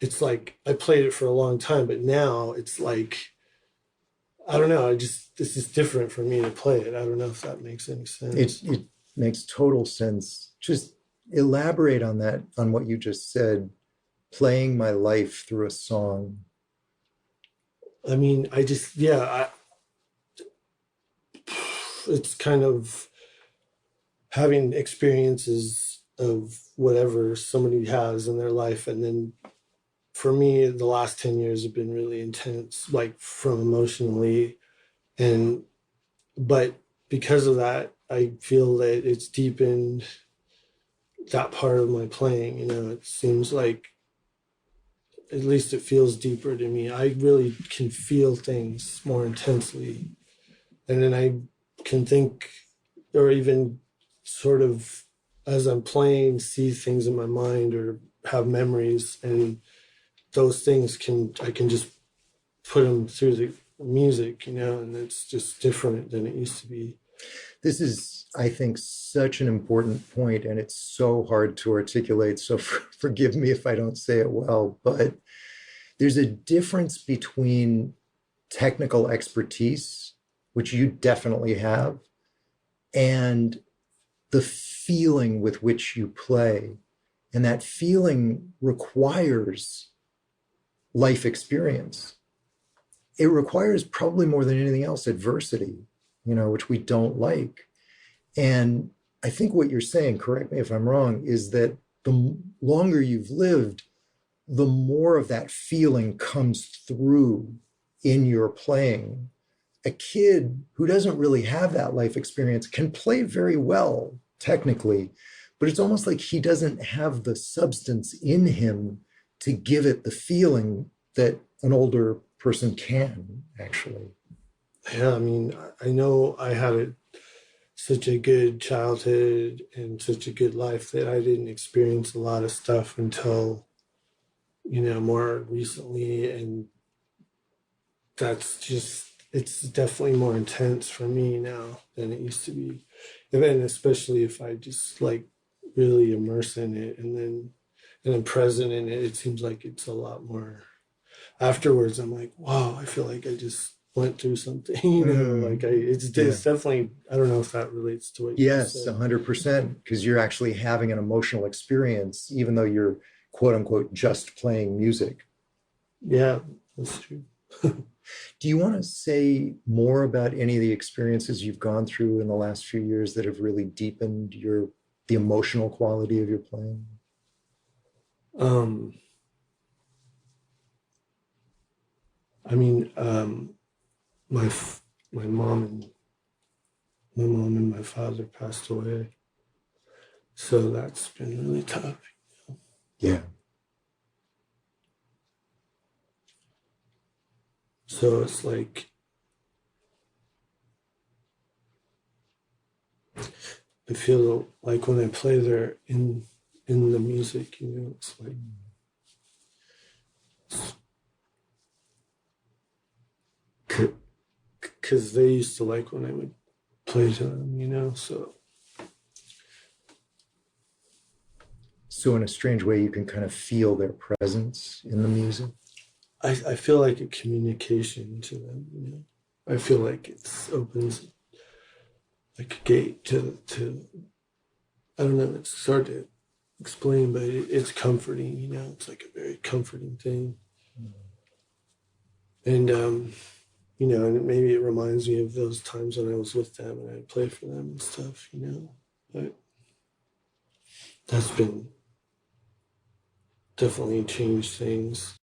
it's like I played it for a long time, but now it's like, I don't know. This is different for me to play it. I don't know if that makes any sense. It makes total sense. Just elaborate on that, on what you just said, playing my life through a song. I mean, it's kind of having experiences of whatever somebody has in their life. And then for me, the last 10 years have been really intense, like from emotionally. And, but because of that, I feel that it's deepened that part of my playing. It seems like, at least it feels deeper to me. I really can feel things more intensely. And then I can think, or even sort of as I'm playing, see things in my mind or have memories. And those things I can just put them through the music, and it's just different than it used to be. This is, I think, such an important point, and it's so hard to articulate. So forgive me if I don't say it well, but there's a difference between technical expertise, which you definitely have, and the feeling with which you play. And that feeling requires life experience. It requires, probably more than anything else, adversity, which we don't like. And I think what you're saying, correct me if I'm wrong, is that the longer you've lived, the more of that feeling comes through in your playing. A kid who doesn't really have that life experience can play very well, technically, but it's almost like he doesn't have the substance in him to give it the feeling that an older person can, actually. Yeah, I mean, I know I had such a good childhood and such a good life that I didn't experience a lot of stuff until, more recently. And it's definitely more intense for me now than it used to be. And then especially if I just like really immerse in it and then present in it, it seems like it's a lot more afterwards. I'm like, wow, I feel like I just went through something, like Yeah. it's definitely, I don't know if that relates to what you just Yes, said. 100%, because you're actually having an emotional experience, even though you're quote unquote just playing music. Yeah, that's true. Do you want to say more about any of the experiences you've gone through in the last few years that have really deepened the emotional quality of your playing? um I mean, my my mom and my father passed away, so that's been really tough. Yeah. So it's like I feel like when I play there in the music, it's like because they used to like when I would play to them, so So in a strange way, you can kind of feel their presence in the music. I feel like a communication to them. I feel like it opens like a gate to I don't know, it's hard to explain, but it's comforting. It's like a very comforting thing. And and maybe it reminds me of those times when I was with them and I'd play for them and stuff. But that's been definitely changed things.